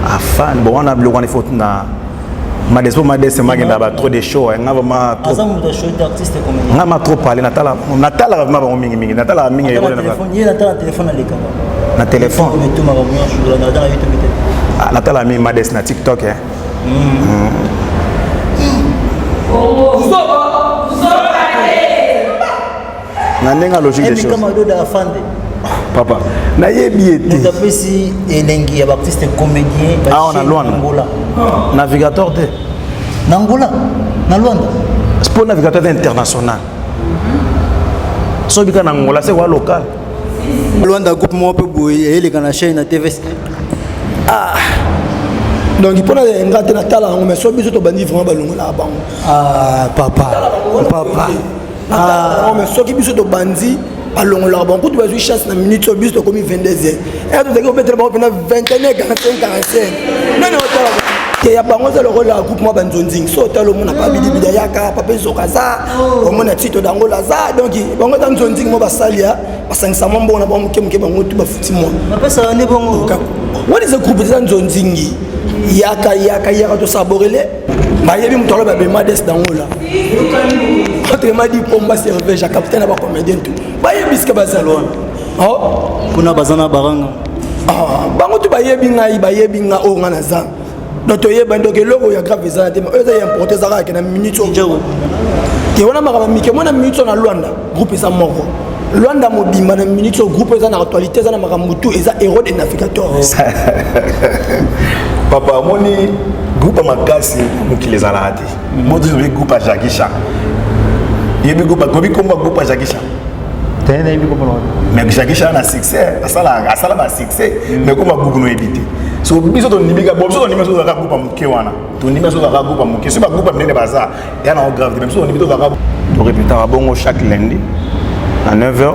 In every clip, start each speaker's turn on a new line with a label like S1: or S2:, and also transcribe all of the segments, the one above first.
S1: Afan, bon, on a bloqué les photos na. Madespo Madespo magenda ba trop de show, nga vraiment trop.
S2: Azam de show d'artiste comédien.
S1: Nga ma trop parler Natala vraiment ba mingi Natala mingi
S2: na téléphone, il a téléphone à l'écran.
S1: Na téléphone.
S2: Mais tout ma revenir sur la YouTube peut-être.
S1: Ah Natala mingi Madespo na TikTok hein. Na nenga logique des choses.
S2: Mais comme de afande.
S1: Papa, na yebi ete.
S2: Vous tapez si elengi ya artiste comédien.
S1: Ah on a Luanda. Navigateur de.
S2: Nangola, na Luanda.
S1: Sport navigateur international. So bika Nangola c'est quoi local?
S2: Luanda groupe moi peu boye et les kana chaîne na TV.
S3: Ah. Donc il peut ngate na tala mais so biso to bandi vraiment balongo la bango.
S2: Ah papa.
S3: Ah mais so ki biso to bandi balongo la bango tu vas jouer chasse na minute so biso to comme 22h. Et tu sais que peut-être ba pendant 21h 45 45. Non tala. Il y a pas le rôle de groupe moi banzonzing so talo mona pa bidibida yaka papa zokaza au mona tito dangola za donc bango banzonzing mo basalia basangisa mambo na bango kemke bango tu bafuti moi
S2: papa ça ne bon
S3: what is a groupe banzonzing yaka to saborele ba yebi mutolo ba be Madespo dangola entre madi pomba serveur ja capitaine ba comédien tout ba yebi ska bazalon oh
S2: kuna bazana baranga
S3: ah bango tu ba yebi nga o ngana za donc il y a des gens qui ont grave besoin de importer ça avec une minute au jour. Et on a marre de moi une minute na Luanda groupe ça mort. Luanda mobimba na minute au groupe ça na actualité ça na maramutu et ça héros des navigateurs.
S1: Papa moni groupe makasi qui les a ratés. Moi je veux groupe à Jakisha. Il y a groupe à Jakisha. Mais Jakisha a un succès, ça a un succès, mais comment groupe nous éviter. So biso to nimika bo biso to nimika so za groupe muke wana to nimika so za groupe muke so ba groupe mnene baza ya na grave même so to nimika to za to répéter bongo chaque lundi à 9h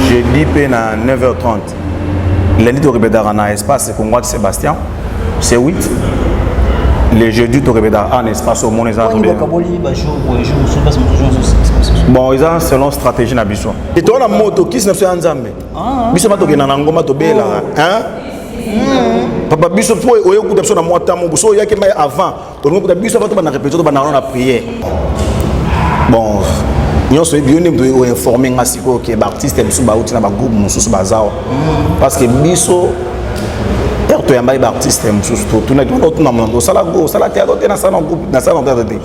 S1: jeudi pe na 9h30 lundi to répéter na espace Congo de Sébastien c'est 8 les jeudi to répéter en espace au monde ça bon ils ont selon stratégie na biso et to na moto qui se na nzambe biso ba to ke na ngoma to bela hein. Papa biso po oyo kuta biso na mwata mo so yake mai avant on kuta biso ba to na répéter to ba na prière bon nous sommes bien informés ngasiko que ba artiste biso ba uti na ba groupe mususu bazao parce que biso perto ya ba artiste mususu to na to na mondo sala go sala théâtre na sala groupe na sala théâtre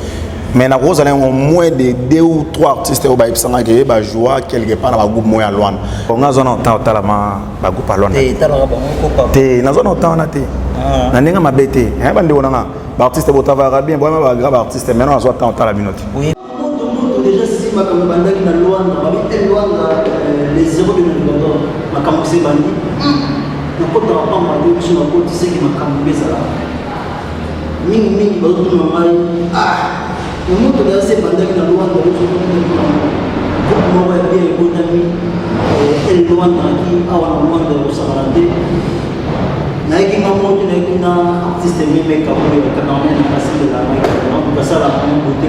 S1: mais na cause au moins de 2 ou 3 artistes au baïb sanga que ba jouer quelque part na groupe moya loin on a zone temps tala ma ba groupe loin te na zone temps na te na ninga mabete hein bande onanga ba artiste botava bien vraiment ba grave artiste maintenant on a temps tala minute
S2: oui déjà si ma comme banda qui na loin na babite loin les zéros de notre makambo c'est bandi na kota pa ma de sur na kota c'est qui makambo bezala mingi ba to na mai le monde de ces bandes qui n'ont pas de comment bien économie et loin qui a un moment de s'arrêter naiki maman tu n'es qu'un artiste même capable de canonner la place de la main donc ça la prendre côté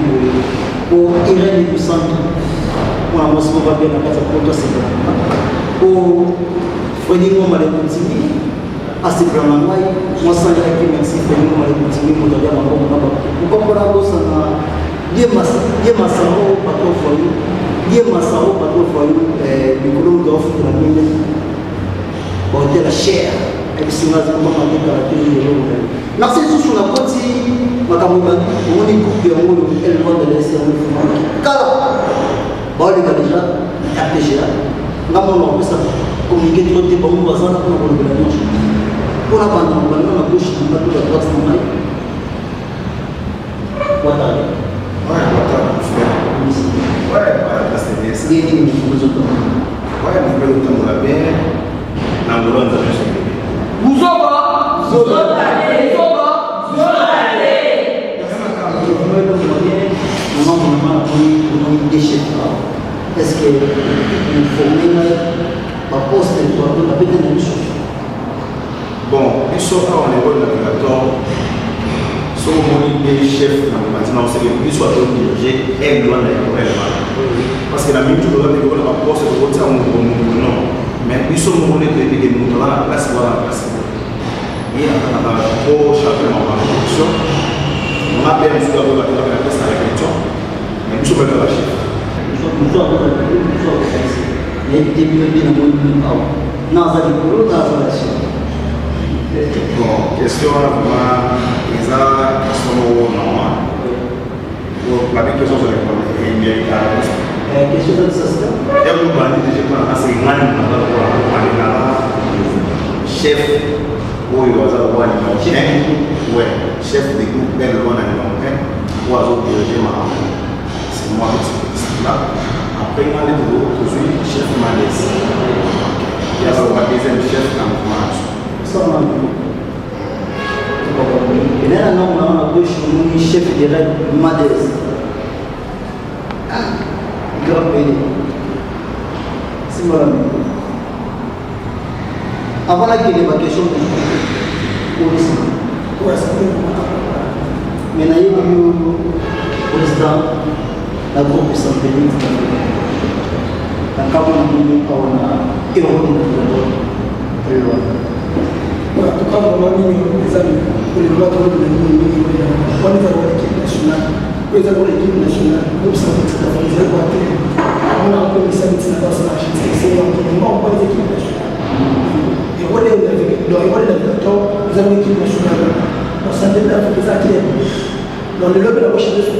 S2: pour Irène du centre pour la mosse va bien la place pour toi c'est pour Freddy Ngoma le continue à ce plan là moi ça qui merci Freddy Ngoma le continue pour dire ma bonne pour comprendre ça Dieu masao patro foyu mikolo dof la mine bon de la chair et puis on a comment on caractérise le merci sur la partie makambo on est coupe de monde elle loin de laisser on kala bon les gars déjà capté là ngamo on peut ça communiquer trop de bon bazana pour le blanche pour la bande on va gauche on va tout la droite on va voilà. Ouais, c'est bien. Ouais, on peut le temps bien. N'angolon ça je sais. Uzoba. Est-ce que il faut même pas poster toi la petite émission. Bon, il sort on est bon navigateur. So les chefs maintenant c'est que soit dirigé est loin de parce que la minute de la poste de votre non
S1: mais ils sont monés de nous dans la place voilà la place et on a trop chacun en production on a bien sûr la place à la question mais ils sont pas la chef
S2: nous sommes les débuts de la non ça dit pour la chef
S1: bon question vraiment ils a sont normal la question sur les
S2: question de ça
S1: eu um bandido de assignado na chef ou eu azar o animal chef de grupo bem logo na animal o azul que eu chamo c'est moi qui là après moi les deux je suis chef malais il y a le deuxième chef en formation
S2: ça m'a et là non on a deux chef direct malais grand pays c'est moi avant la question de police mais là il y a eu président la groupe santé la campagne de on a héros de
S3: en tout cas vraiment les amis pour les droits de l'homme on est dans l'équipe nationale pour l'équipe nationale groupe santé on a un peu de santé c'est on peut l'équipe nationale et on est dans nous avons l'équipe nationale on s'en déplace les athlètes dans le lobby de la recherche de ce qu'on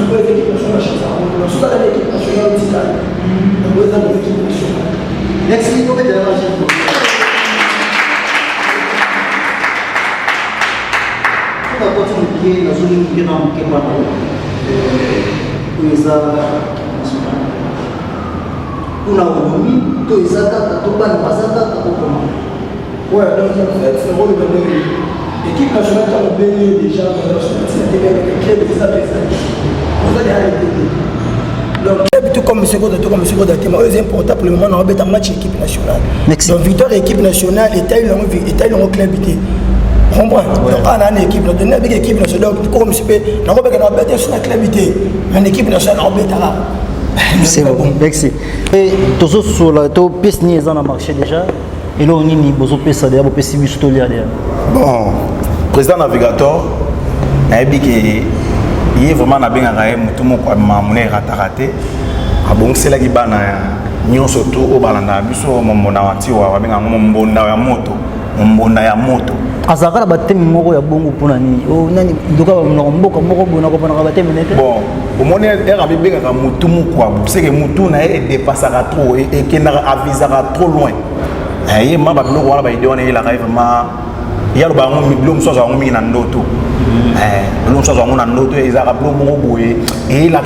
S3: peut l'équipe nationale dans ce cas l'équipe nationale d'Italie nous avons l'équipe nationale
S2: merci beaucoup de la recherche la opportunité dans une équipe qui est pas kuweza kuna unomi to izaka to bana bazaka ko
S3: ouais donc en fait c'est le rôle de l'équipe nationale qui a obtenu déjà dans c'est avec le club des adversaires on va les arrêter donc club tout comme monsieur Goda c'est important pour le moment on va mettre un match équipe nationale donc victoire équipe nationale et taille le club comprends donc on a une équipe donc une équipe nationale comme si on va faire une bête sur la club mais une équipe nationale on bête là
S4: c'est bon merci et toujours sur la to pièce ni dans le marché déjà et là on y besoin de ça derrière pour si bus to derrière
S1: bon président navigateur a dit que il est vraiment na benga gaé mutu moko mamune raté a bon c'est là qui bana nyonso to o balanda biso momona wati wa benga mbonda ya moto
S4: azakala batemi moko ya bongo pona ni o nani doka mboka moko bona ko pona batemi nete
S1: bon au monde era bibenga ka mutu moko c'est que mutu na e dépassera trop et que na avisera trop loin et ma ba biloko wala ba idée on est là vraiment ya lo ba ngo biloko so za ngo mi na ndoto biloko so za ngo na ndoto ezaka biloko moko boye et la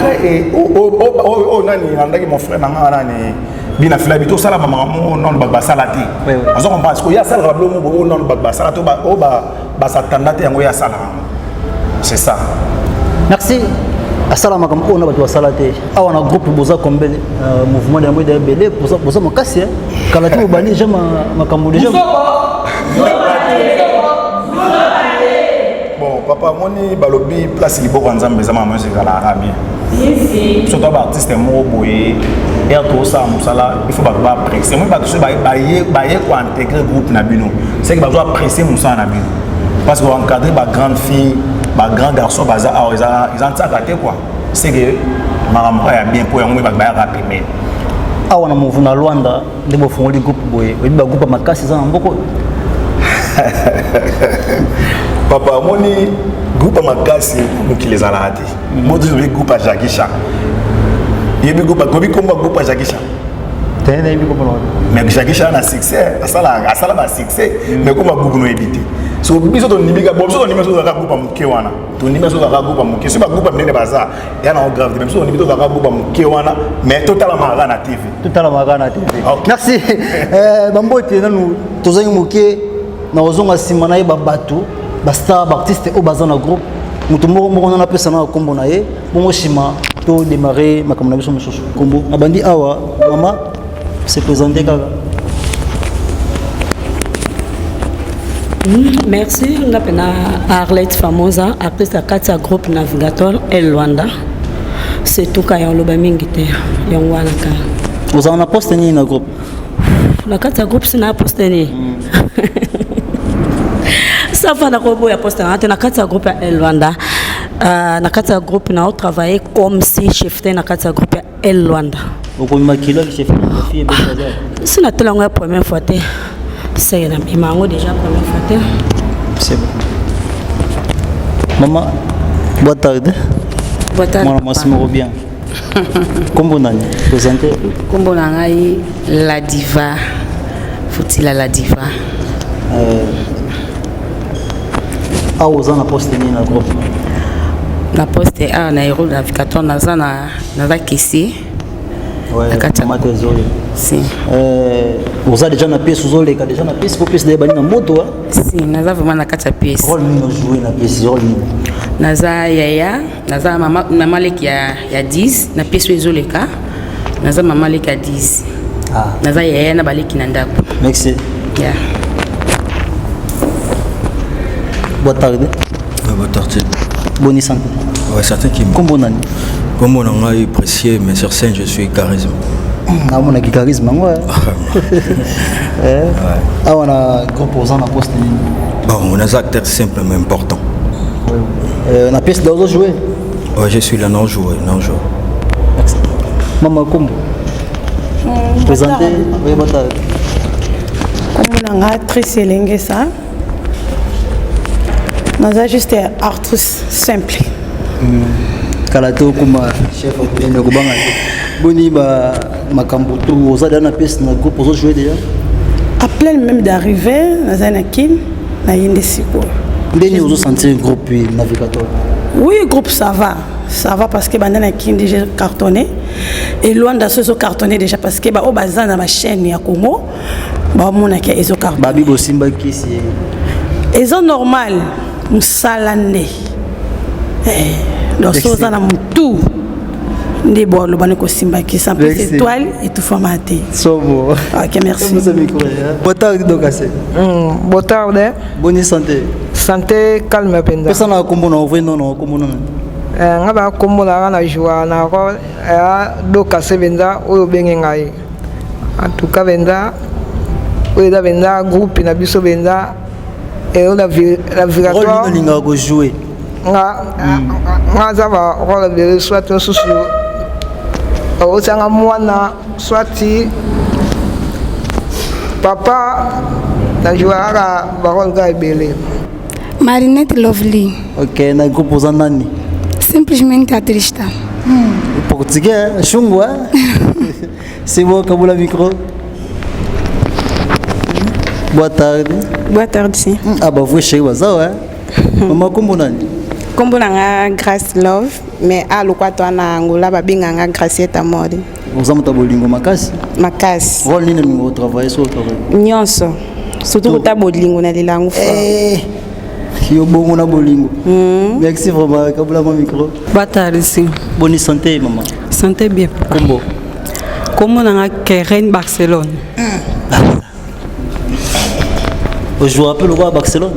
S1: o nani andaki mon frère nanga nani bina fila bito sala mama non ba salati azo comprendre parce que ya sala blo mo non ba salati ba satandate yango ya sala c'est ça
S4: merci assalamu alaikum on ba salati awana groupe boza kombele mouvement de moyo belé boza makasi kalati mo bani jama makambo déjà
S1: bon papa moni balobi place liboko nzambe za mama musique la arabie surtout ba artiste mo boye et tout ça musala il faut pas presser moi pas tout ba ko intégrer groupe na bino c'est que ba doit presser musa na bino parce que encadrer ba grande fille ba grand garçon baza ils en tsaka quoi c'est que marambo ya bien pour yango ba rapide
S4: awa na mouvement na Luanda ndebo fongoli groupe boye ba groupe makasi za mboko
S1: papa moni groupe makasi mukile zalati modi le groupe Jakisha yebi groupe groupe Jakisha
S4: tena yebi groupe
S1: mais Jakisha na succès asala ba succès mais comme groupe no edité so biso to nimika bo biso to nimika so ka groupe muke wana to nimika so ka groupe muke so ba groupe mnene baza ya na grave même so nimika so ka groupe muke wana mais totalement na TV
S4: merci bambote nanu tozangi muke na ozonga sima na ye babatu basta artiste au bazana groupe mutu moko na pesa na kombo na ye bongo shima to démarrer makambo na biso mosusu kombo abandi awa mama se présenter kaka
S5: merci ngapena Arlette Famosa artiste à Katia groupe Navigator et Luanda c'est tout ka ya loba mingi te yango wana ka
S4: vous en a posté ni na groupe
S5: na kati ya groupe sina poste ni safa na kobo ya poste na kati ya groupe ya Luanda na kati ya groupe na travailler comme si chef na kati ya groupe ya Luanda
S2: okomima kilo chef fille bezaza
S5: sina telango ya première fois te c'est na mimango déjà première fois te
S2: c'est bon maman boa tarde mwana mwasi moko bien kombo nani présente
S6: kombo na ngai la diva Futila la diva
S2: awa oza na poste nini na groupe
S6: na poste a na héros navigatoire naza kesi si
S2: oza déjà na pièce ozoleka déjà na pièce po pièce de bani na moto
S6: si naza vraiment na kati ya pièce
S2: rôle nini ojoué na pièce rôle nini
S6: naza yaya naza mama leki ya 10 na pièce ezoleka naza mama leki ya 10 naza yaya na baleki na ndako
S2: merci
S6: yeah.
S2: Boa tarde.
S7: Boa tarde.
S2: Bonne santé.
S7: Ouais, certain qui
S2: Comment on a
S7: Comme on a apprécié, mais sur scène, je suis charisme.
S2: Ah, on a charisme, ouais. Ah, on a composant la poste.
S7: Bon, on a des acteurs simples mais importants.
S2: On a pièce d'aujourd'hui jouer.
S7: Ouais, je suis là, non joueur, non joueur.
S2: Maman, comment présenter. Oui, boa tarde.
S8: Comme on a actrice Lengesa. Nous avons juste artiste simple.
S2: Kalato comme chef de Kobanga. Boni ba makambutu oza dans pièce na groupe ozo jouer déjà.
S8: À plein même d'arriver, nous avons kin na yende siko.
S2: Ndeni ozo sentir groupe navigateur.
S8: Oui, groupe ça va parce que bandana kin déjà cartonné et loin d'asso cartonné déjà parce que ba o bazana ma chaîne ya Congo ba mona ke ezo cartonné.
S2: Babi bo simba kisi.
S8: Ezo normal. Musalande donc ça na mutu ndi bolo bane ko simba ki sans plus étoile et tout formaté
S2: sobo
S8: OK merci
S2: boa tarde donc assez
S9: boa tarde
S2: bonne santé
S9: santé calme penda
S2: pesa na kombo na ovre non kombo na
S9: ngaba kombo na joie na ko do kase benda oyo benge ngai en tout cas benda oyo da benda groupe na biso benda et on a vu la vibratoire
S2: rôle ninga go jouer
S9: nga za ba rôle de soit susu o sanga mwana soit papa na jouara ba rôle ga belé
S10: Marinette Lovely.
S2: OK na composant nani
S10: Simplesmente Atrista.
S2: Portugais chungu c'est bon comme la micro. Boa tarde.
S11: Boa tarde, sim.
S2: Ah, bah, vous chez vous, hein? Maman, comment on a?
S11: Como na Grace Love, mais a lo kwato na Angola babinga nga Gracieta Mori.
S2: Vous avez ta bolingo makasi?
S11: Makasi.
S2: Rôle ni numéro travail sur travail.
S11: Nyonso. Surtout ta bolingo na lilangu fo.
S2: Yo bongo na bolingo. Merci vraiment, kabula mon micro.
S12: Boa tarde, sim.
S2: Bonne santé, maman.
S12: Santé bien. Como na Keren Barcelone.
S2: Je vous rappelle le roi à Barcelone.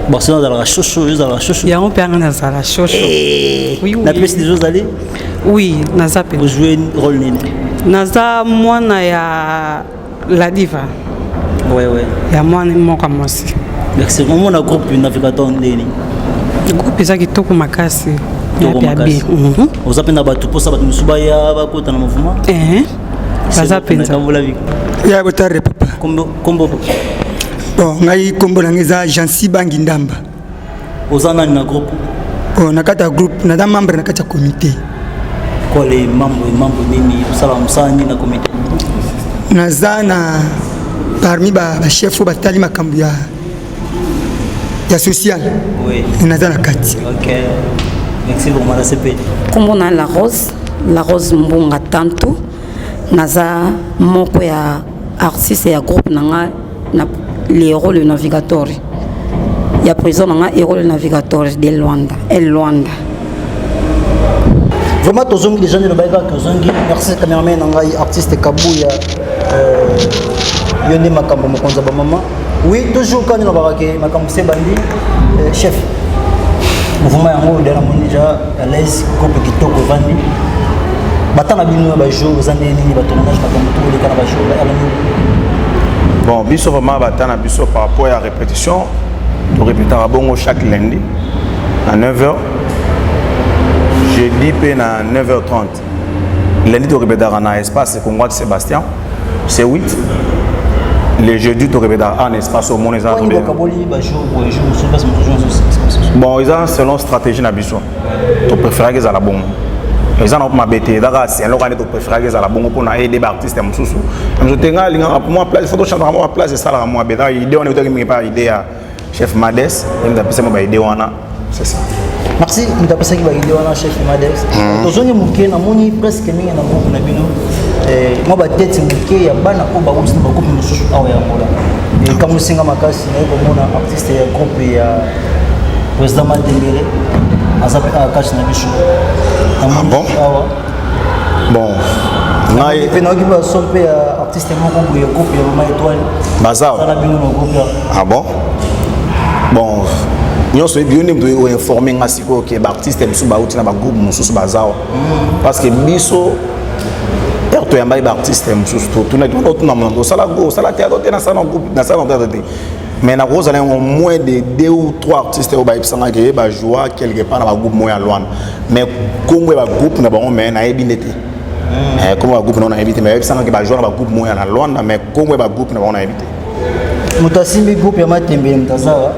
S2: Barcelone dans la chouchou, juste dans la chouchou.
S12: Il y a un père dans la chouchou.
S2: Oui. La place des choses aller?
S12: Oui, naza pe.
S2: Vous jouez un rôle nini?
S12: Naza mwana ya la diva.
S2: Ouais.
S12: Ya mwana moka mosi.
S2: Merci. Comment on a groupe navigateur ndeni?
S12: Groupe za kitoko makasi.
S2: Toko makasi. Vous appelez na batu pour ça batu musubaya ba kota na mouvement?
S12: Naza penza.
S3: Ya botare papa.
S2: Kombo.
S3: Bon, ngai kombo na ngeza Jansi Bangi Ndamba.
S2: Ozana na groupe.
S3: Oh, na kata groupe, na da membre na kata comité.
S2: Quoi les membres nini, salam sani na comité.
S3: Nazana parmi ba chef ba tali makambu ya social.
S2: Oui.
S3: Nazana kati.
S2: OK. Merci beaucoup la CP.
S5: Kombo na la Rose Mbunga Tantu. Naza moko ya artiste ya groupe nanga na les rôles navigateur ya prison nanga et rôle navigateur de Luanda Luanda
S2: vraiment tozongi les gens de baïga tozongi merci cameraman nanga artiste Kabuya yone makambo mokonza ba maman oui toujours quand on va que makambo c'est bandi chef mouvement yango de la déjà à l'aise groupe kitoko vandi
S4: batana bino ba jour za nini ba tournage ba comme les kana ba jour
S1: bon biso vraiment batana biso par rapport à répétition to répéter à bongo chaque lundi à 9h jeudi pe na 9h30 lundi to répéter na espace Congo de Sébastien c'est 8 le jeudi to répéter en espace au monde ça bon ils ont selon stratégie na biso to préférer que ça la bongo les gens ont ma bête d'accord c'est alors qu'on préfère que ça la bongo pour aider les artistes comme sous je tenga linga moi place photo chanter moi place c'est ça la moi bête idée on est autour pas idée à chef Mades il m'a passé ma idée wana c'est ça
S4: merci il m'a passé ma idée wana chef Mades to zone muke na moni presque mingi na groupe na bino moi ba tête muke ya bana ko ba wusi ba groupe mususu awa ya mola et comme singa makasi na ko mona artiste ya groupe ya président Matembele azape akash na biso.
S1: Ah bon? Bon.
S4: Ngai pe na kiba sompe artiste moko boye groupe ya Mama Étoile.
S1: Bazao.
S4: Sala bino no groupe.
S1: Ah bon? Bon. Nous sommes bien informés que les artistes sont dans le groupe de Bazao. Parce que biso to yamba ba artiste mususu to na to sala go sala théâtre na sala groupe na sala théâtre mais na cause au moins de 2 ou 3 artistes au ba ipsanga ke ba joie quelque part na ba groupe moya loin mais comme ba groupe na bango mais na ebinete comme ba groupe na ebité mais ipsanga ke ba joie na ba groupe moya na loin mais comme ba groupe na bango na ebité
S4: mutasimbi groupe ya Matembele mtazawa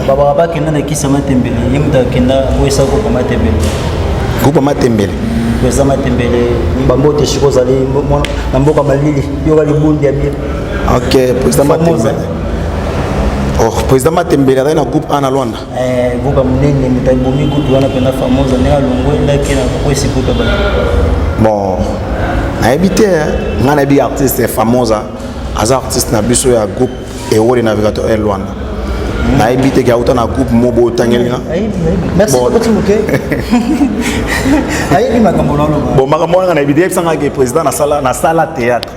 S4: baba baba kenda na kisa Matembele yimta kenda wesa groupe Matembele
S1: groupe Matembele
S4: Président Matembele Mbambote Chiko Zali Mboka Malili Yoga Libundi ya bien.
S1: OK, Président Matembele. Oh, Président Matembele dans le groupe Ana Luanda.
S4: Groupe Munene Mutabomi groupe wana pena famosa na Longo na kena ko esi groupe ba.
S1: Bon, na habité ngana bi artiste famosa, az artiste na biso ya groupe Héros les navigateurs Luanda. Na habité ki auta na groupe Mobo Tangelinga.
S4: Merci beaucoup Muke. Ayi makambo lolo.
S1: Bon makambo ngana habité sanga ke président na sala théâtre.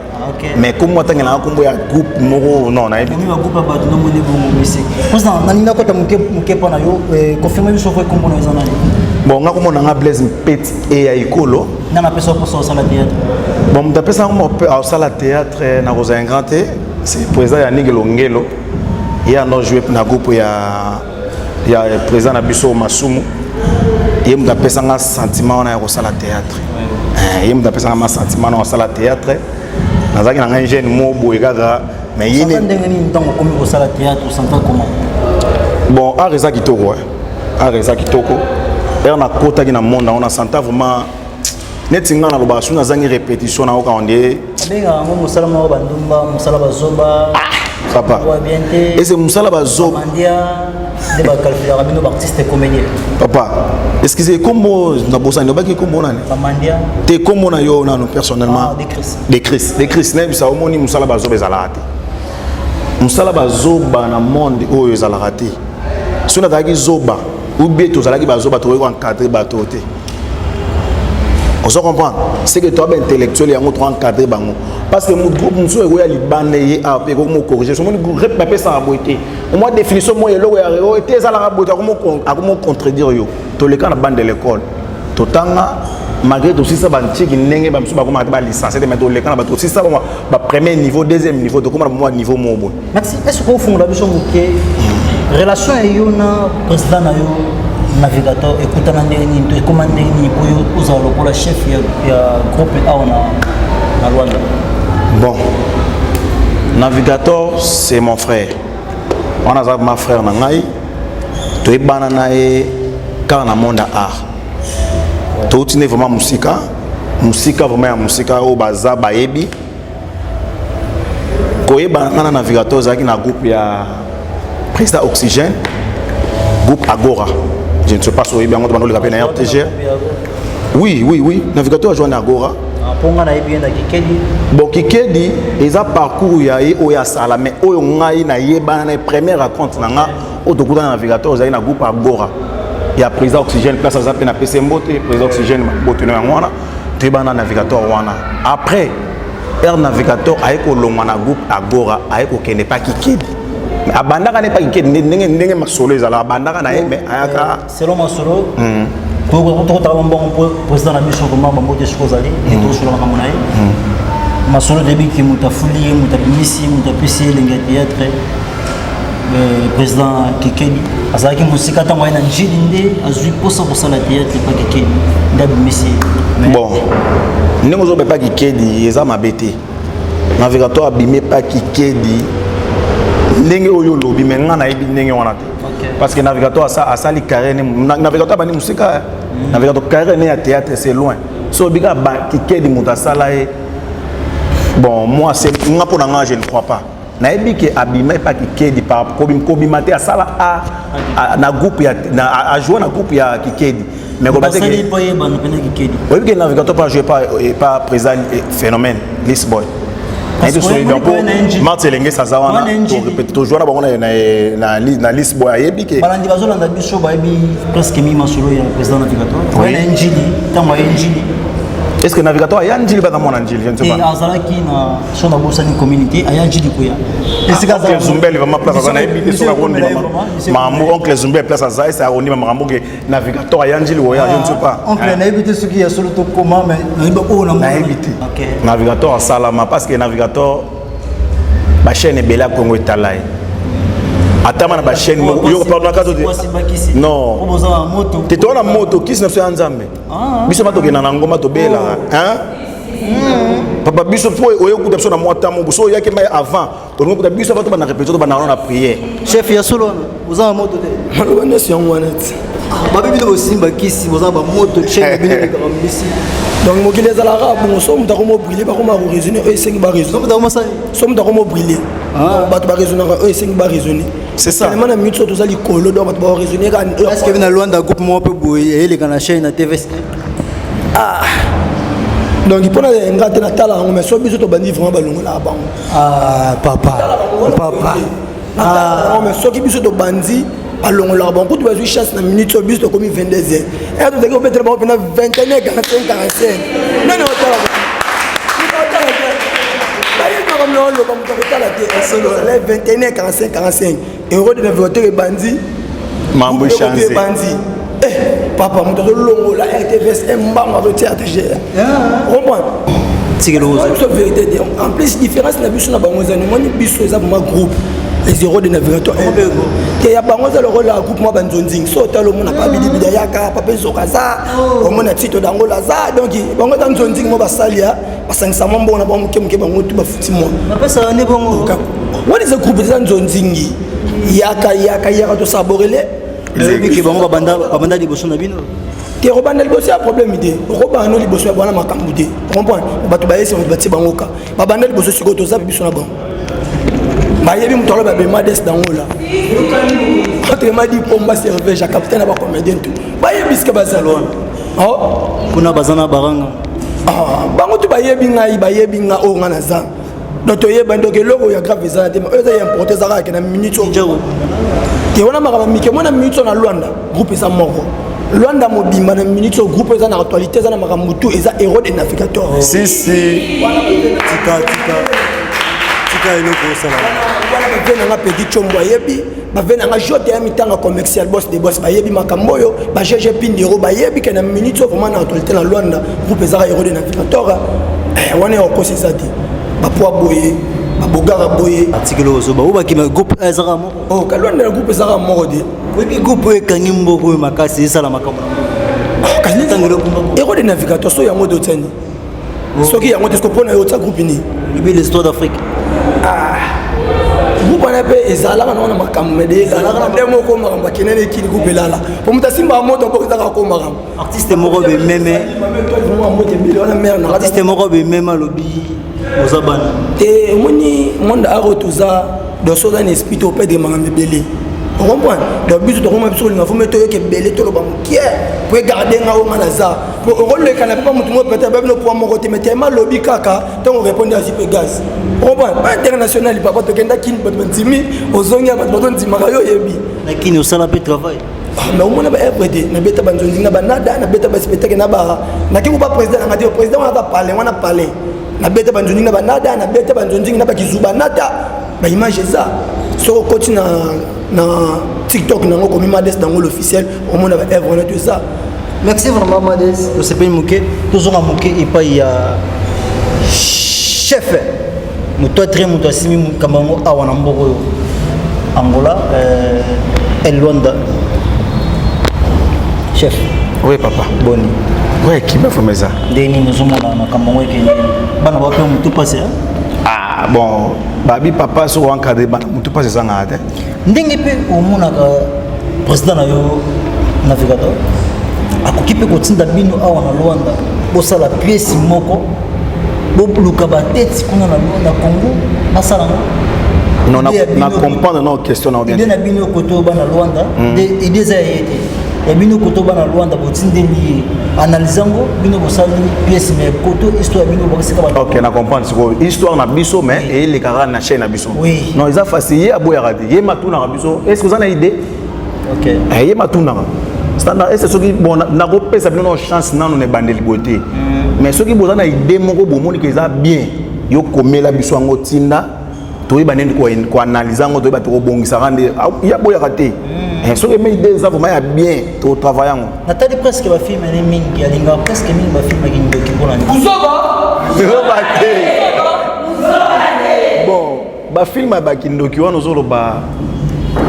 S1: Mais comme moi tangela kombo ya groupe Moro non na habité.
S4: Ni groupe ba to no moni bongo musique. Président na ninga kota Muke pana yo confirmer biso ko kombo na ezana.
S1: Bon nga komona nga Blaise Mpeti et ya Ikolo.
S4: Na pesa pour sala théâtre.
S1: Bon mtapesa mo sala théâtre na Rosa Ingrante, c'est président ya Nigelo Ngelo. Il y a un joué pour le groupe, il y a le président Nabiso Masumu. Il y a un sentiment dans le théâtre. Il y a un sentiment dans le théâtre. Il y a un jeune mot, mais il y a un
S4: théâtre.
S1: Bon, Areza Kitoko. Areza Kitoko. Il y a un côté dans le monde, on a senti vraiment. Net singa na lobasu na zangi répétition na oka onde.
S4: Abenga ngo musala mo bandumba musala bazoba.
S1: Papa. Et c'est musala bazoba.
S4: Mandia de ba calculer rabino artiste comédien.
S1: Papa. Excusez comment na bossa no baki comment nani?
S4: Mandia.
S1: Te comment na yo na personnellement? Des Chris na bisa omoni musala bazoba ezalate. Musala bazoba na monde oyo ezalate. Sona dagi zoba ou bien tozalaki bazoba to encadrer bato te. On se comprend. C'est que toi, intellectuel, il y a un autre encadré. Parce que mon groupe, nous sommes les Libanais, et nous corriger. Mon groupe, répète ça en beauté. Au moins, définition, moi, il y a la beauté. Comment contredire? Tous les cas, la bande de l'école. Tout le temps, malgré tout ça, il y a une licence. Mais tous les cas, tout ça, premier niveau, deuxième niveau, donc comment niveau mobile.
S4: Merci. Est-ce qu'on fait la relation avec le président navigateur écoutez nani commandé ni pour usalo pour la chef ya groupe na Luanda.
S1: Bon, navigateur c'est mon frère. On a ma frère nangai. Tu es bananae car na monde art. Tu es vraiment musique vraiment musique au baza baebi. Koye banana navigateur zaki na groupe ya président Oxygène, groupe Agora. Je ne sais pas si vous avez bien entendu le rappel RTG. Oui. Navigateur a joué à Agora. Bon, Kikedi, ils ont parcouru à Sala, mais ils ont eu première raconte. Au navigateur, ils ont eu un groupe Agora. Il y a président Oxygène, place à Zapena PC Mbote, président Oxygène, tu es un navigateur. Après, Air Navigateur a eu un groupe Agora, a eu un pas Kikedi. Mais abandaka n'est pas Kikedi, n'est pas solo, ils ont abandaka mais ayaka.
S4: Selon Masolo, président na biso comment bambote sikozali et tosolola makambo na ye masolo debi ki mutafuli ye mutabimisi mutapesi elenge ya théâtre président Kikedi azalaki mosika ntango aye na njili nde azwi mposa kosala théâtre pa Kikedi nde abimisi
S1: bon ndenge ozobepa Kikedi eza mabe te navigatoire abime pa Kikedi ndenge oyo olobi me nga nayebi ndenge wana te parce que navigatoire asali carré navigatoire bandi mosika navigatoire carré ne ya théâtre c'est loin so obika Kikedi moto asala ye bon moi c'est nga mpo na nga je ne crois pas nayebi ke abima pa Kikedi par kobima te asala na groupe ya a jouer na groupe ya Kikedi mais ko bateki oyebi ke navigatoire pas jouer pas présent phénomène Lisboy Martelenge Sazawana pour répéter toujours na bango na Lisboa yebike
S4: balandi bazolanda biso bayebi presque mi masolo ya président navigatoire oui njili tamo njili
S1: est-ce que navigatoire ya njili baka mona njili je ne sais pas
S4: et azalaki na sona bosani communauté aya njili kuya
S1: esika za Zumbeli vraiment place na yebi so na kondi mamu oncle Zumbeli place za esa oni makambo ke navigatoire ya njili oya je ne sais pas
S4: oncle na yebi te suki ya solo to koma mais
S1: na yebi te navigatoire salama parce que navigatoire ba chaîne bela Congo etalai atama na ba chaîne yo pardon kazo de non te tona moto kisi na so nzambe biso mato ke na ngoma to bela hein papa biso po oyo kuta biso na mwatamo biso yake mai avant on kuta biso bato bana répéter bana na prière
S4: chef ya solo uza moto te
S3: malobana si yango wana te
S4: babi bino simba kisi uza ba moto chaîne bino de kambisi
S3: donc mokili ezalaka bon so mutu akomo briller bakoma ko raisonner oyo esengi ba raisonner so mutu akomo briller bato ba raisonner oyo esengi ba raisonner c'est ça tellement na minute so tozali kolo donc bato ba raisonner
S4: est-ce que na Luanda groupe mo pe boye ele kana chaîne na TVS
S3: donc il pona ngate na tala ngo mais so biso to bandi vraiment balongo la bango
S4: papa
S3: mais so ki biso to bandi alongo la bango tu vas jouer chasse na minute so biso to comme 22h et tu dis que peut-être ba pena 21h 45 non tala comme le comme tu tala te 21h 45 euro de navigateur et bandi
S1: mambo chance
S3: bandi papa moto longo la RTVS mbanga de théâtre gère comprendre
S4: c'est
S3: la vérité en plus différence na biso na bango zani moni biso eza ma groupe les héros de navigateur que ya bango za le rôle la groupe moi banzonzing so talo mona pa bidibida yaka papa zokaza o mona tito dango la za donc bango za nzonzing mo basalia basangisa mambo na bango kemke bango tu bafuti mo
S4: papa ne bongo
S3: what is a groupe za nzonzingi yaka to saborele
S4: qui bango babanda liboso na bino
S3: te robanda liboso ya problème idée robanda liboso ya bana makambu te comprendre bato bayesi bato bati bangoka babanda liboso siko to zabi biso na bango bayebi mutolo ba bema des dangola entre madi pomba serveur ja capitaine ba comédien tout bayebi ske bazalon
S4: kuna bazana baranga
S3: bango to bayebi nga o nga na za donc toyeba donc eloko ya grave ezana te mais eza importé zaka ke na minute o te wana makaba mike mona minute na Luanda groupe eza moko Luanda mobimba na minute au groupe eza na actualité eza na makambo tout eza héros de navigateur
S1: si
S4: tika eloko sala
S3: wana bavena nga petit chombo ayebi bavena nga jote ya mitanga commercial boss de boss bayebi makambo oyo ba GG Pindero bayebi ke na minute vraiment na actualité na Luanda groupe eza héros de navigateur wana ya okosi zati bapoa boye babogara boye
S4: article ozoba ubaki ma groupe ezara moko
S3: kalwanda groupe ezara moko de
S4: webi groupe ekangi mboko makasi esala makambo
S3: kasi tangelo kumba héros de navigateur so yango dotani soki yango te skopona yo tsa groupe ni
S4: ibi l'histoire d'Afrique
S3: groupe na pe ezala na makambo mede ezala na demo ko makambo kenene kini groupe lala po mutasimba moto ko ezaka ko makambo
S4: artiste moko be meme artiste moko be meme lobi ozabana
S3: te moni monde a retoza dans son esprit au père de makambo belé on comprend donc biso to ko mabiso linga fo meto yoke belé to lo ba mukie pour garder nga o manaza pour rôle le kana pas mutu mo peut-être ba no pour mo côté mais tellement lobby kaka tant répondre à Zip Gaz on comprend pas international papa to kenda kin bat bantimi ozonga bat batonzi makayo yebi
S4: lakini osala pe travail
S3: mais au moins na FPD na beta banzonzi na banada na beta ba spectacle na ba na ki ko ba président na président wana parler na beta banzonzi na banada na beta banzonzi na ba kizuba nata ba image ça so continue na TikTok na ngoko mi mades dans l'officiel au monde avec Eve on a tout ça
S4: Merci vraiment, Mades. Je sais pas, toujours à Mouké et pas il y a chef. Toi, très mon toi, Simi Kamango, Awanamboro, Angola, El Luanda. Chef.
S1: Oui, papa.
S4: Boni.
S1: Oui, qui m'a fait ça?
S4: Deni, nous sommes dans Kamango et Bana va faire tout passer.
S1: Ah, bon. Babi, papa, sur un cadre, tout passer ça.
S4: Ndenge pe au monde président na yo navigateur akoki pe kotinda bino awa na Luanda bosala pièce moko boluka ba tête kuna na Congo basala
S1: non na comprendre nos questions na bien
S4: idée na bino koto ba na Luanda de idée za yete ya bino koto ba na Luanda botindeli analysango bino bosala pièce mais koto histoire bino bosika ba
S1: OK na comprendre c'est histoire na biso mais et les caras na chaîne na biso
S4: oui
S1: non ils a facile aboya radi yema tuna na biso est-ce que vous en avez idée
S4: OK
S1: yema tuna standard est-ce que bon na ko pesa bino chance nanu ne bandeli beauté mais ceux qui vous en a idée moko bomoni que ça bien yo komela biso ngo tinda to banende ko analyser ngo to ba to bongisa rande ya boya raté ce que mes idées ça vraiment bien to travailler ngo
S4: natali presque ba film ne mingi alinga presque mingi ba film ngi ndoki pour la
S1: bon ba film ba kindoki wana zolo ba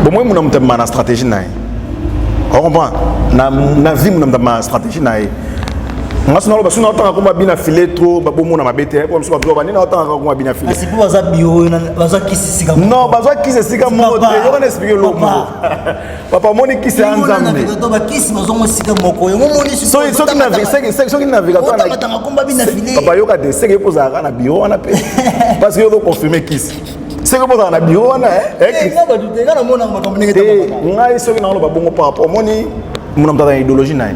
S1: bon moi mon amtama na stratégie na on comprend na vie mon amtama stratégie na national basu na otanga komba bina filet trop babomona mabete pour mso ba nina otanga komba bina filet
S4: asi pour baza bio baza kisisika
S1: non baza kisisika mo te yo na expliquer lo mo papa moni kisi anzambe
S4: to ba kisi bazo mo sika moko yo moni
S1: so qui navigateur
S4: na otanga komba bina filet
S1: papa yo ka de seke pour za na bio wana pe parce que yo do confirmer kisi c'est que pour na bio wana
S4: nga ba dute nga na mona makambo ngete
S1: ngai so ki na lo babongo par rapport moni mon mtata idéologie na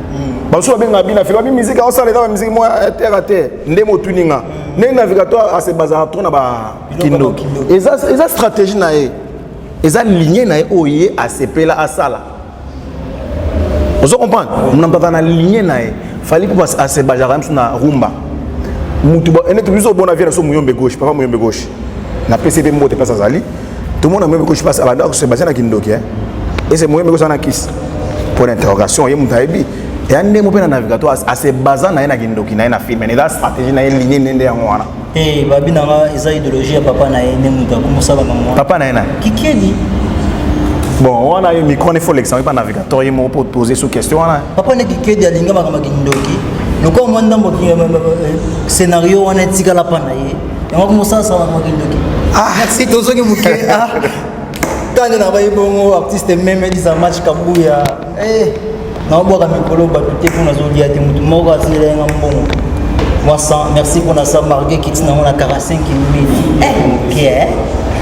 S1: baso benga bina fait ba musique on sala la musique moi terre à terre ndemo tuninga ne navigateur à se baser trop na ba kindo eza stratégie na eza lignée na oye à se pela à sala vous comprenez mon mtata na lignée na fallait pour à se baser na rumba mutu ba ene tubiso bona vient so muyombe gauche papa muyombe gauche na PCB mbote place azali tout le monde a même gauche passe à la se baser na kindoki et c'est muyombe gauche na kiss pour l'interrogation ye mutaibi et ande mo pena navigateur à se baser na ina kindoki na ina film na stratégie na lignée nende yango wana
S4: babina nga eza idéologie ya papa na ene muta ko musala maman
S1: papa na ina
S4: kikedi
S1: bon on a eu micro il faut l'exemple pas navigateur il m'a poser sous question wana
S4: papa ne kikedi alinga makama kindoki loko mo ndambo ki scénario wana tika la pana ye yango ko musala sala mo kindoki si tozoki muke tane na bayi bongo artiste même disa match kabuya na boka mikolo ba tout pour nazolia te mutu moko asile nga mbongo moi sans merci pour na sa marqué qui tina na 45 000 OK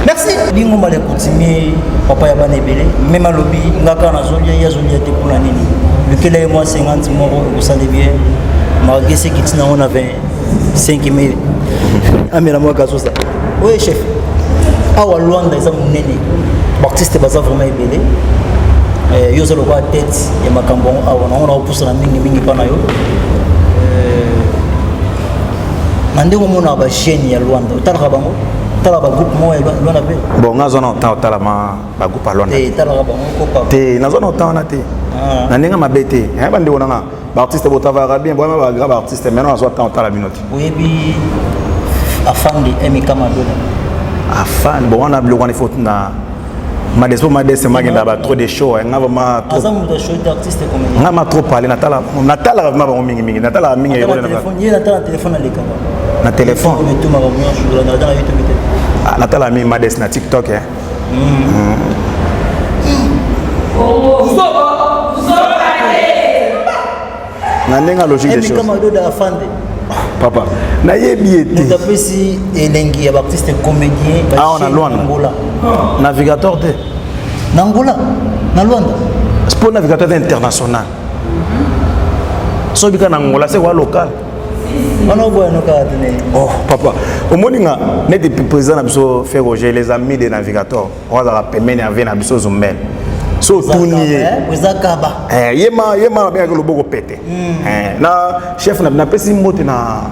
S4: merci bingo male continuer papa ya bana ebele même lobby ngaka nazolia ya zolia te pour la nini lequel est moi 50 moko vous savez bien marqué c'est qui tina on avait 5 000 amela moi kaso ça oui chef awa Luanda eza munene artiste baza vraiment ebele yo zalo kwa tête ya makambo awa na opusana mingi pana yo mande ko mona ba chaîne ya Luanda talaka bango talaka groupe mo ya Luanda pe
S1: bon ngazo na tala ma ba groupe ya Luanda
S4: talaka bango ko pa
S1: te nazo na tana te na ninga mabete bande wona ba artiste bo travailler bien vraiment ba grave artiste maintenant nazo tala minute
S4: oui bi afandi emika madola
S1: afan bon on a bloqué les photos na Madespo Madesse magenda ba trop de show nga vraiment trop
S4: azam de show d'artiste comme
S1: nga ma trop parler natala vraiment mingi natala mingi
S4: yo na téléphone ye natala téléphone aleka
S1: na téléphone
S4: mais tout ma revenir sur la dans YouTube
S1: natala mingi Madesse na TikTok na nenga logique des choses
S4: kama do da afande
S1: papa na yebi
S4: ete tapesi elengi ya artiste comédien
S1: on a Luanda navigateur te
S4: Angola na Luanda
S1: sport navigateur international so bika na Angola c'est quoi local
S4: on boy no ka tene
S1: oh papa au moninga net de président na biso faire Roger les amis des navigateurs on va permettre à venir na biso zumbel so tunier
S4: ezakaba
S1: yema bien que le boko pété na chef na pesi mote na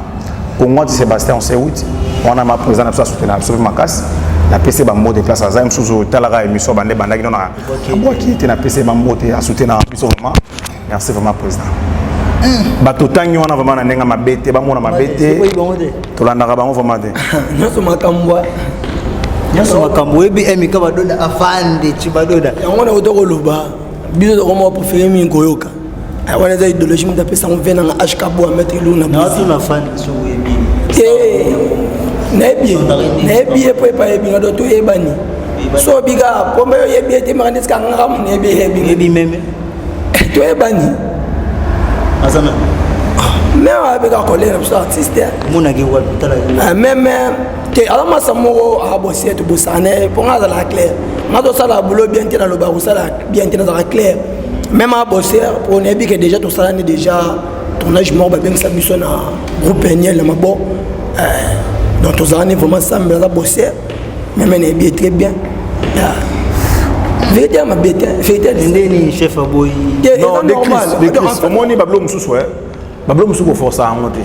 S1: Congo Sébastien Sewit on a ma président na soutenir absolument makas na pesi ba mot de place azam sous talaka émission bande bandaki na moi qui était na pesi ba mot à soutenir biso vraiment merci vraiment président bato tangi wana vraiment na nenga mabete bamona mabete tolandaka bango vraiment te
S3: nyonso makambo
S4: nyonso makambo ebi emika badoda afande chibadoda
S3: yango na kotokoloba biso tokoma préféré mingi koyoka wana eza idéologie moto apesango ve nanga ashkabo ametre lu na nayebi ye po epa yebinga do toyebani so bika pombe yo yebi ete maka ndesika ngaka mo nayebi
S4: meme
S3: toyebani même avec un collègue comme ça artiste même te ala masa moko abossi et bosane pour nga la clair nga to sala boulot bien te na lo ba sala bien te na clair même abossi pour ne bi que déjà to sala ni déjà tournage mort ba bien ça biso na groupe Niel na mabo donc to sala ni vraiment ça mais la bossi même ne bi très bien vérité ma bête vérité
S4: ndeni chef aboy
S1: non des Chris omoni bablo mususu bablo mususu ko força angote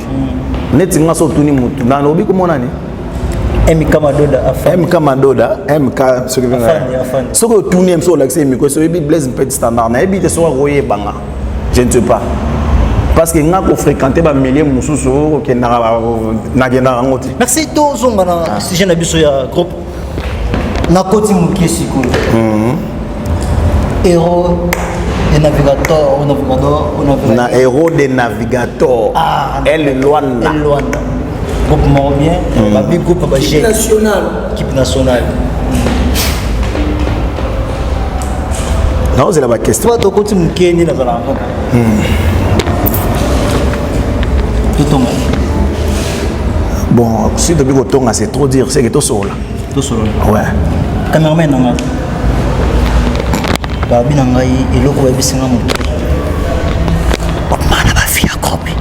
S1: neti nga so tuni mutu na obi ko monani
S4: MK Madoda afan
S1: MK Madoda MK ce que vient ce que tuni mso la c'est miko so ebi blaze petit standard na ebi te so royer banga je ne sais pas parce que nga ko fréquenter ba milliers mususu ko kenda na genda angote
S4: merci to zonga na si jeune biso ya groupe na koti mukie siko héros des navigateurs
S1: na héros des navigateurs El Luanda
S4: groupe Mormien ba big groupe ba jeune équipe nationale
S1: non c'est la question
S4: toi to koti mukie ni na zala
S1: bon si depuis que tonga c'est trop dire c'est que to solo ouais
S4: cameraman nanga babi na ngai eloko ya bisinga moto mana bafia kopi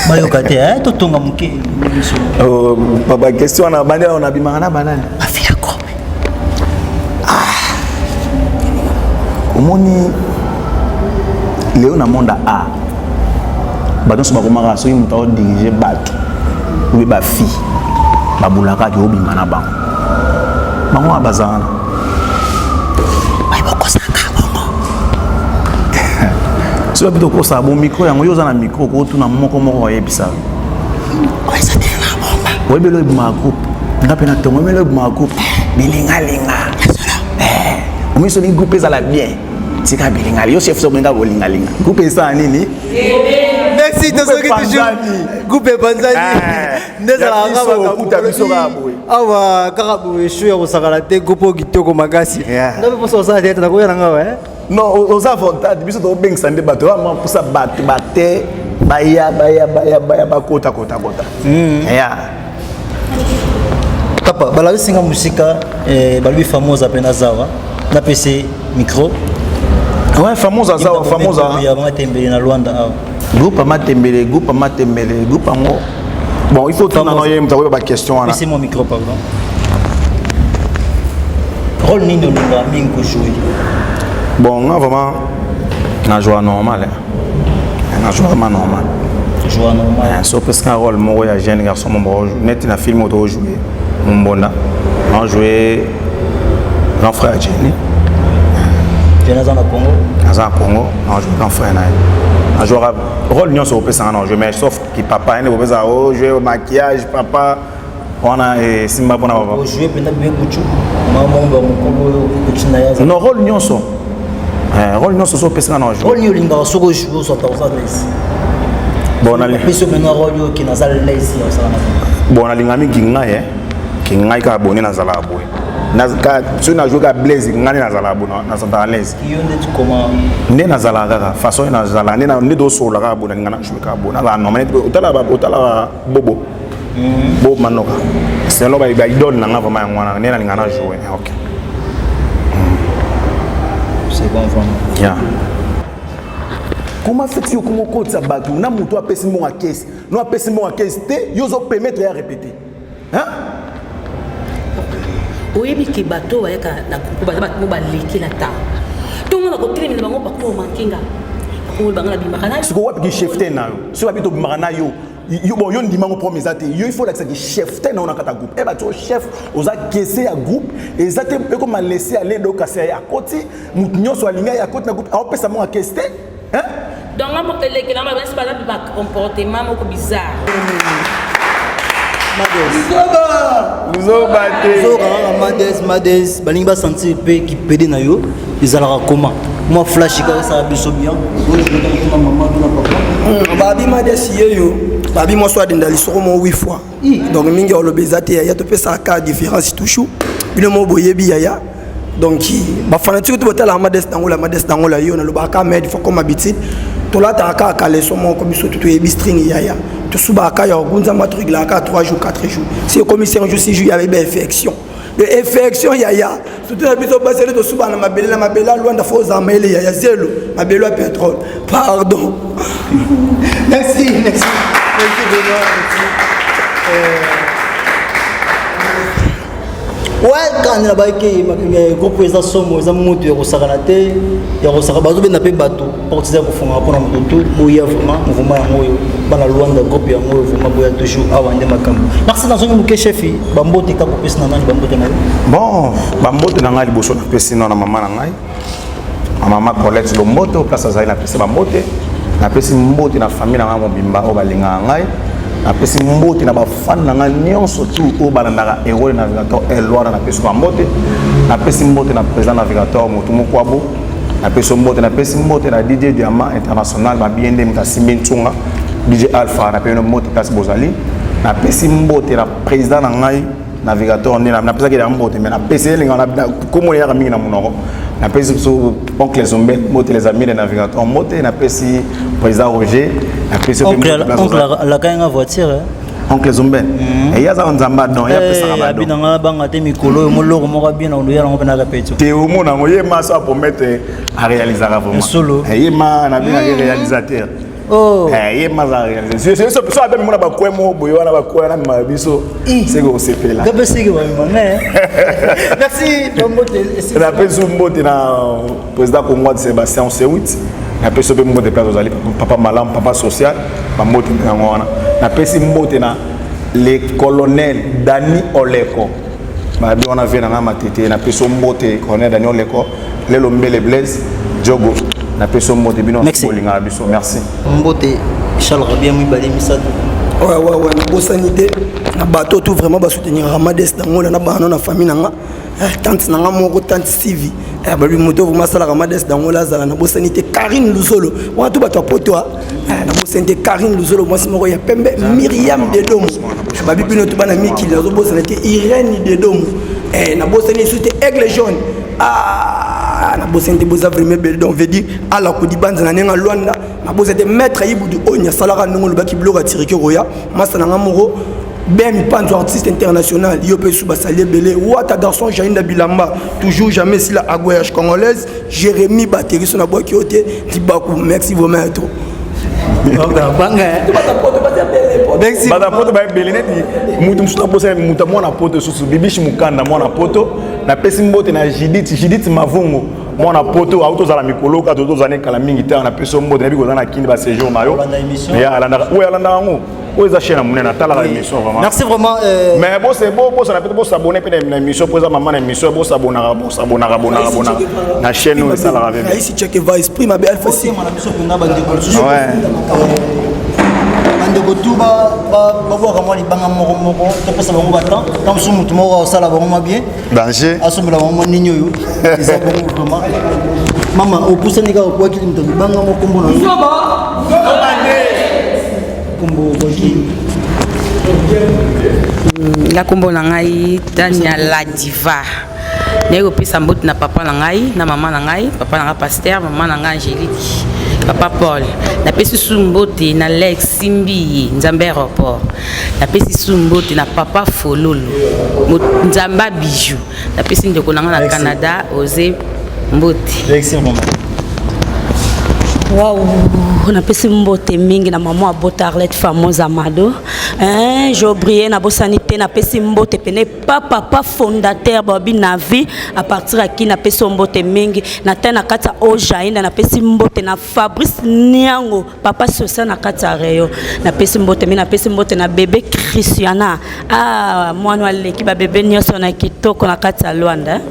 S4: bayoka te totonga moke
S1: papa question na bande on a bimaka na banani
S4: bafia kopi
S1: omoni leo na monde a badonso bakomaka soki moto aodirige bato obe bafi babulaka ke obima na bango bango abazana so bito ko sa bon micro yango yoza na micro ko tuna moko yebisa ouais belo ibuma groupe ngape na tongo belo ibuma groupe bilinga omiso ni groupe za la bien tika bilinga yo chef so benga bolinga groupe ça nini
S4: merci to so ki toujours groupe banzani ndezala ngaba
S1: kuta biso ka boy
S4: awa karabu eshu ya kusakala te groupe kitoko makasi ngabe poso sa tete na koyana ngawa
S1: non aux avantages biso to beng sande bato ama pusa bato bate baya bakota ya
S4: papa balabi singa musika balabi famosa pena zawa na PC micro
S1: ouais famosa zawa famosa
S4: ya matembele na Luanda awa
S1: groupe matembele groupe ngo bon il faut tout na yem ta ba question ana
S4: c'est mon micro pardon rôle nini olinga mingi ko jouer
S1: bon nga vraiment na joie normal na joie vraiment normal so parce qu'un rôle moko ya jeune garçon mon net na film auto jouer mbona on jouer grand frère Jenny
S4: dans le Congo
S1: on joue grand frère na jouer rôle nyon so pesa na jouer mais sauf que papa ne pesa jouer maquillage papa on a simba bona baba
S4: jouer pena bien kuchu maman ba mukolo kuchina ya
S1: non rôle nyon so rôle non so pesa na jouer
S4: rôle ni linga so ko jouer so ta ça laisse
S1: bon ali
S4: biso mena rôle ki na za laisse ya ça
S1: bon ali ngami kingai ka abonné na zala aboy na ka so na jouer ka blaze ngani na zala abona na santa laisse
S4: yo ndeti comment
S1: ne na zala ka façon na zala ne na ne do so la ka abona ngana jouer ka abona la non mais otala bobo bobo manoka c'est lo ba idole na ngava ma ngwana ne na ngana jouer OK
S4: c'est bon vraiment
S1: yeah comment fait-il comment code ça batou na muto apesi mo caisse no apesi mo caisse te yo zo permettre ya répéter hein
S6: oyebi ki bato bayaka na groupe bato baleki na ta tongo na kotremela bango bako mankinga ko bangala bimaka na
S1: siko wapi ki chefte na yo so wapi to bimaka na yo bon yo ndima ngo promise ate yo il faut que ça ki chefte na ona kata groupe e ba to chef oza kese ya groupe ezate e ko ma laisser aller do kase ya koti mutu nyoso alinga ya koti na groupe a opesa mo caisse te hein
S6: donc les gens ne pas pas comportement bizarre.
S4: Mades balingi basentir mpe kipede na yo ezalaka koma mwa flash ekakasaka biso bien
S3: babi Mades yeyo babi mwa so adenda lisoko mo 8 fois donc mingi oloba eza te yaya topesaka différence toujours bino mo boyebi yaya donc bafanatike to botala Mades nango la yo nalobaka med faut comme habitude tolataka kaleso moko biso toyebi string yaya tosubaka ya ogunza matruc la 3 jours 4 jours si commissaire un jour 6 jours il y avait infection de infection yaya surtout na biso basele to suba na mabela loin da faux amele yaya zelo mabelo à pétrole pardon.
S4: Merci Benoît. Ouais, quand on a baqué, groupe les assommes, les amours de Rosarate, il y a Rosarate, bateau bien appelé bateau, portiser pour faire un peu de tout, bouillir vraiment, mouvement dans la loi de groupe, il y a vraiment bouillir toujours avant de macam. Merci dans un bouquet chef, bambo te cap pour personne dans bambo te ngai.
S1: Bon, bambo te ngai bosso na personne na maman ngai. A maman Colette Lomboto place à na personne bambo te. Na personne mbote na famille na ngai mobimba o balinga ngai. Napesi mbote na bafan na nga nyonso tout o balandaka héros navigateur Elwara na pesi mbote napesi mbote na président navigateur motu mokwabo napesi mbote na DJ Diamant international ba biende mtasimbe ntunga DJ Alpha na pesi mbote place Bozali napesi mbote na président na ngai navigateur ndina napesa ke mbote mais napesi linga na komo ya mingi na munoko napesi so oncle Zombe mbote les amis de navigateur mbote napesi président Roger napesi
S4: oncle la kanga voiture
S1: oncle Zombe et yaza nzamba non ya pesa ka
S4: bado binanga banga te mikolo moloko moko bien na ndoya ngo pena ka peto
S1: te o mona ngo yema so pour mettre à réaliser vraiment
S4: solo
S1: yema na bien réalisateur
S4: oh
S1: yema za réaliser c'est so abe mona ba kwemo boyo na ba kwena na biso c'est que c'est fait là
S4: gabe c'est que wa mane merci mbote
S1: la pesi mbote na président Congo de Sébastien C8 na pesi be mbote place Ozali papa malam papa social ba mbote ngwana na pesi mbote na le colonel Dani Oleko ba bi on a vu na matete na pesi mbote colonel Dani Oleko le lombele Blaise Jogo na pesi mbote bino bolinga biso merci
S4: mbote Charles Rabia Mibali Misado
S3: ouais na bosanité na bateau tout vraiment ba soutenir Ramades dango na bana na famille nanga tante nanga moko tante Sivi ba lui moto vraiment sala Ramades dango la zala na bosanité Karine Luzolo wa tout bato poto na bosanité Karine Luzolo moi moko ya pembe Myriam Dedomo ba bibino to bana miki la bosanité Irène Dedomo na bosanité souté Aigle Jaune na bosanité boza vraiment belle donc veut dire ala ko di banza na nenga Luanda na bosanité maître Ibudu Onya salara nongo lo baki bloga tirike roya masana ngamoro ben panzo artiste international yopé suba salé belé wata garçon Jainda Bilamba toujours jamais si la agouage congolaise Jérémy batterie son aboki oté Tibaku merci vraiment trop
S1: merci bada poto ba belineti mutu msuta bosa muta mwana poto susu bibishi mukanda mwana poto na pesi mbote na Judith Mavungo mwana poto auto za la mikolo ka toto za ne kala mingi ta na pesi mbote na biko za na kindi ba séjour mayo ya alanda ou alanda ngo ou za chaîne munena tala la émission vraiment
S4: merci vraiment
S1: mais bon c'est bon ça peut s'abonner pe na émission pour ça maman na émission bon s'abonner na chaîne ou ça la rave
S3: ici check va esprit ma belle facile
S4: na biso kuna ba ndeko ndeko tuba babwaka mwa libanga moko topesa bango batan tant so mutu moko osala bango bien
S1: danger
S4: asomela bango ninyo yo eza bongo vraiment mama opusani ka okwaki mutu libanga moko mbona kombo boki
S6: la kombo na ngai Tania la diva nego pesa mbote na papa na ngai na mama na ngai papa na ngai pasteur mama na ngai Angélique papa Paul na pesi sumbote na Lex Simbi Nzambe aéroport na pesi sumbote na papa Fololo Nzamba bijou na pesi ndeko na nga na Canada Ose Mbote
S5: Wow, on a pesi mbote mingi na maman abota Arlette fameuse Amado. J'ai oublié na bosanité na pesi mbote pene papa fondateur babi na vie à partir à qui na pesi mbote mingi na tena kata Ojaina na pesi mbote na Fabrice Niango papa social na kata Reyo na pesi mbote na pesi mbote na bébé Christiana mwana leki ba bébé nyoso na kitoko na kata Luanda.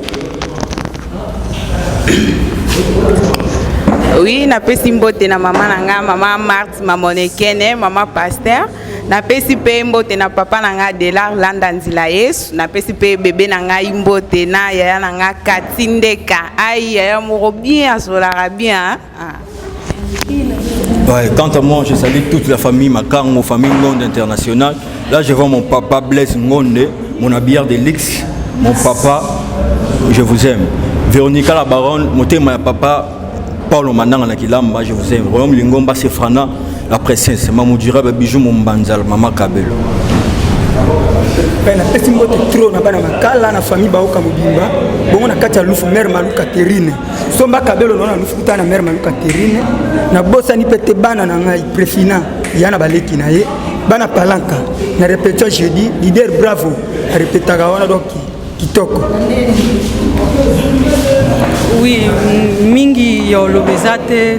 S11: Oui, na pesi mbote na maman nanga, maman Marthe, maman Nekene, maman Pasteur. Na pesi pe mbote na papa nanga Delar Landa Nzila Yesu. Na pesi pe bébé nanga mbote na yaya nanga Katindeka. Aïe, yaya moro bien, solara bien.
S7: Ouais, quant à moi, je salue toute la famille Makango, famille Ngonde internationale. Là, je vois mon papa Blaise Ngonde, mon habillard de Lix. Mon papa, je vous aime. Véronica la baronne, mon thème, mon papa Paul Mandanga Nakilamba, je vous aime. Royaume Lingomba Sefrana, la présence. Maman Dirabe Bijou Mombanzal, Maman Kabelo.
S3: Na pesi mbote trop na bana makala na famille baoka mobimba bongo na kati ya lufu mère Maluka Terrine somba kabelo na lufu kutana mère Maluka Terrine na bosa ni pete bana na ngai prefina yana baleki na ye bana palanka na répétition jeudi leader bravo répétaka wana donc kitoko.
S12: Oui, mingi yo lobezate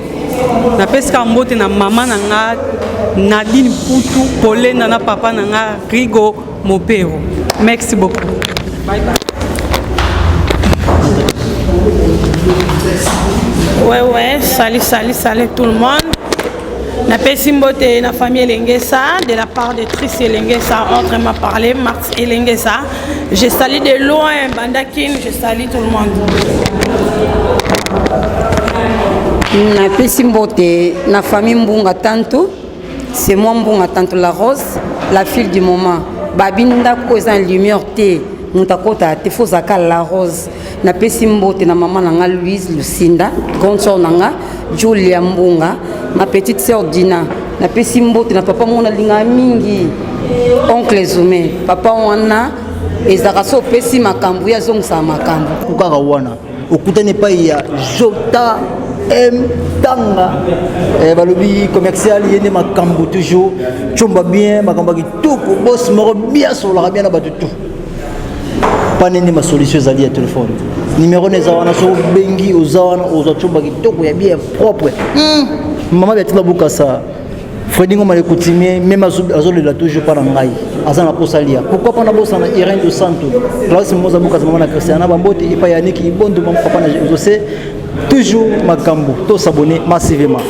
S12: na peska mbote na mama nanga Nadine Poutou Polena na papa nanga Rigo Mopero. Merci beaucoup. Bye bye.
S8: Ouais, salut tout le monde. Na pesi mbote na famille Elengesa de la part de Trice Elengesa entre m'a parlé Marx Elengesa. Je salue de loin Bandakin, je salue tout le monde.
S5: Na pesi mbote na famille Mbunga Tanto. C'est moi Mbunga Tanto la Rose, la fille du moment. Babinda koza lumière te mutakota te fozaka la Rose. Na pesi mbote na maman nanga Louise Lucinda, grande sœur nanga Julia Mbunga, ma petite sœur Dina. Na pesi mbote na papa mona linga mingi. Oncle Zume, papa wana ezaka so pesi makambu ya zongsa makambu.
S4: Ukaka wana. Okutane pa ya Jota Tanga balobi commercial yene makambu toujours chomba bien makambu tout boss moro bien sur la bien na batu tout pas nene ma solution zali ya téléphone numéro neza wana so bengi ozawana oza chomba kitoko ya bien propre maman betila bukasa Freddy ngoma le coutumier même azole la toujours pas ngai azana posalia pourquoi pas na bossa na Irene de Santo classe moza bukasa maman na Christiana bambote ipa yaniki bondo maman papa na José toujours makambo to s'abonner massivement.